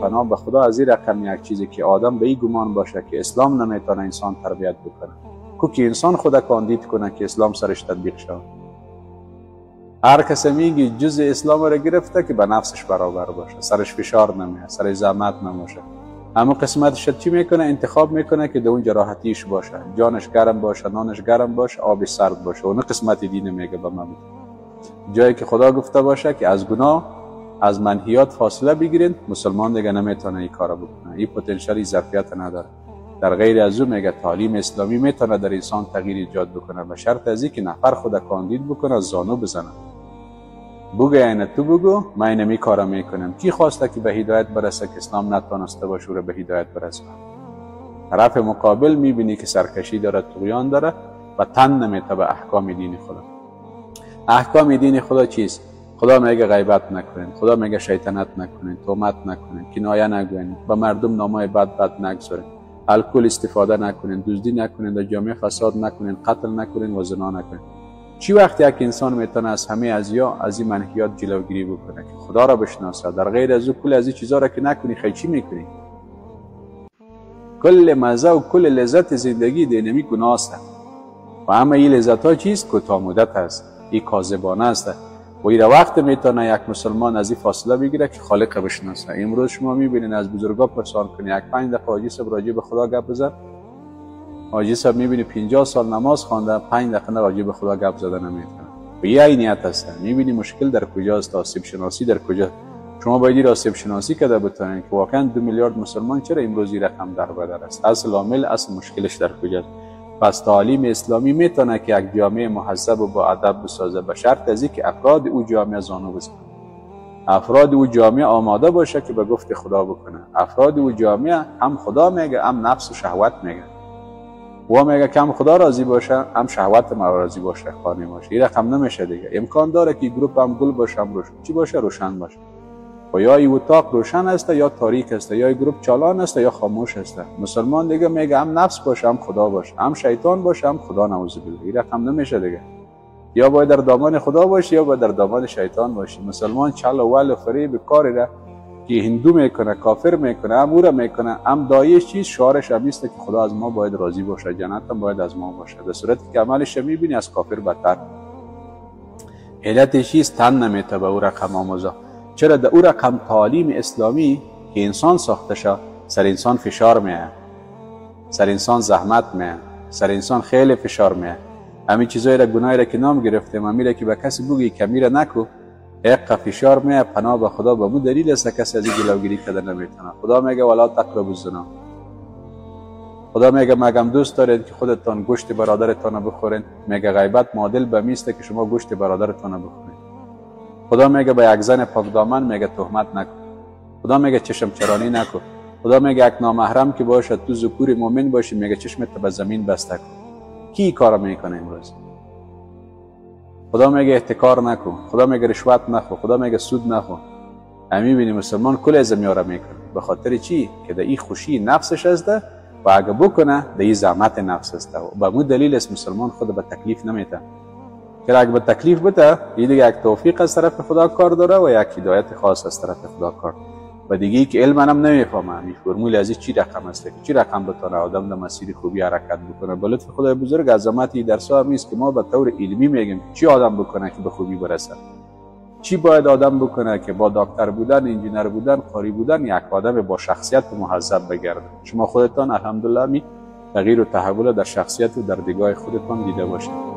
پناه به خدا از این رقم یک چیزی که آدم به این گمان باشه که اسلام نمیتونه انسان تربیت بکنه، که انسان خود کاندید کنه که اسلام سرش تطبیق شود. هر کسی میگه جز اسلام را گرفته که به نفسش برابر باشه، سرش فشار نمیه، سرش زحمت نموشه. اما قسمتش چی میکنه؟ انتخاب میکنه که در اون راحتیش باشه، جانش گرم باشه، نانش گرم باشه، آبش سرد باشه. اون قسمت دین میگه به ما. جایی که خدا گفته باشه که از گناه، از منهیات فاصله بگیرین، مسلمان دیگه نمیتونه این کارو بکنه. این پتانسیل ظرفیت نداره. در غیر از اون میگه تعلیم اسلامی میتونه در انسان تغییر ایجاد بکنه، به شرط از اینکه نفر خود کاندید بکنه، زانو بزنه، بگه این تو بگو من اینمی کارو میکنم. کی خواسته که به هدایت برسه که اسلام نتونسته باشه و به هدایت برسه؟ طرف مقابل میبینی که سرکشی داره، طغیان داره و تن نمیته به احکام دین خدا. احکام دین خدا چیست؟ خدا میگه غیبت نکنین، خدا میگه شیطنت نکنین، تهمت نکنین، کنایه نگوین، به مردم نامه بد نگذارین، الکل استفاده نکنین، دزدی نکنین، در جامعه فساد نکنین، قتل نکنین و زنا نکنین. چی وقت یک انسان میتونه از همه از این منهیات جلوگیری بکنه که خدا را بشناسه؟ در غیر از او کل از این چیزا را که نکنی خیلی چی میکنی؟ کل مزه و کل لذت زندگی دینمی گناه است و همه این لذت ها چیست؟ کوتاه مدت است، این کاذبانه است و این وقت میتونه یک مسلمان از این فاصله بگیره که خالق بشناسه. امروز شما میبینین از بزرگا پرسان کنی، یک 5 دقیقه حاجی صاحب راجع به خدا گپ بزن، حاجی صاحب میبینی 50 سال نماز خوانده، 5 دقیقه راجع به خدا گپ زدن نمیتونه. و یه نیت هست. میبینی مشکل در کجاست؟ آسیب شناسی در کجا؟ شما باید آسیب شناسی کرده بتونین که واقعا 2 میلیارد مسلمان چرا امروز این رقم در بدر است؟ اصل عامل، اصل مشکلش در کجاست؟ پس تعلیم اسلامی میتونه که یک جامعه مهذب و با ادب بسازه، به شرط از اینکه افراد او جامعه زانو بزنن، افراد او جامعه آماده باشه که به گفت خدا بکنه. افراد او جامعه هم خدا میگه، هم نفس و شهوت میگه. و میگه که هم خدا راضی باشه، هم شهوت ما راضی باشه، خانه باشه. این رقم نمیشه دیگه. امکان داره که گروپ هم گل باشه، هم روشن چی باشه، روشن باشه. و یا این اتاق روشن است یا تاریک است، یا این گروپ چالان است یا خاموش است. مسلمان دیگه میگه هم نفس باشه، هم خدا باشه، هم شیطان باشه، هم خدا. نعوذ بالله. این رقم نمیشه دیگه. یا باید در دامان خدا باشی یا باید در دامان شیطان باشی. مسلمان چل و ول و فریب کاری را که هندو میکنه، کافر میکنه، هم او را میکنه، هم دایش چیز شعارش هم است که خدا از ما باید راضی باشه، جنت هم باید از ما باشه. در صورتی که عملش میبینی از کافر بدتر. علتش چیست؟ تن نمیته به او رقم آموزا. چرا؟ در او رقم تعلیم اسلامی که انسان ساخته شد، سر انسان فشار میه، سر انسان زحمت میه، سر انسان خیلی فشار میه. همین چیزایی را، گناهی را که نام گرفتیم، امیره که به کسی بگی کمی را نکو، یک فشار میه. پناه به خدا به مو دلیل است کسی از این جلوگیری کرده نمیتونه. خدا میگه ولا تقربوا الزنا. خدا میگه مگم دوست دارید که خودتان گوشت برادرتان بخورین؟ میگه غیبت معادل به میسته که شما گوشت برادرتان بخورین. خدا میگه به یک زن پاک دامن میگه تهمت نکن. خدا میگه چشم چرانی نکن. خدا میگه یک نامحرم که باشه تو ذکور مؤمن باشی میگه چشمت به زمین بسته کن. کی کارو میکنه امروز؟ خدا میگه احتکار نکن. خدا میگه رشوت نخو. خدا میگه سود نخو. همین ببینی مسلمان کل زمیاره میکنه. به خاطر چی؟ که در این خوشی نفسش است و اگه بکنه در این زحمت نفس است. و به مو دلیل است مسلمان خود به تکلیف نمیته. که اگه به تکلیف بده، این دیگه یک توفیق از طرف خدا کار داره و یک هدایت خاص از طرف خدا کار. و دیگه که علم هم نمیفهمه این فرمول از چی رقم است، چی رقم بتونه آدم در مسیر خوبی حرکت بکنه. به لطف خدای بزرگ عظمت این درس ها هم است که ما به طور علمی میگیم چی آدم بکنه که به خوبی برسه، چی باید آدم بکنه که با دکتر بودن، انجینر بودن، قاری بودن یک آدم با شخصیت مهذب بگرده. شما خودتان الحمدلله می تغییر و تحول در شخصیت و در دیدگاه خودتان دیده باشید.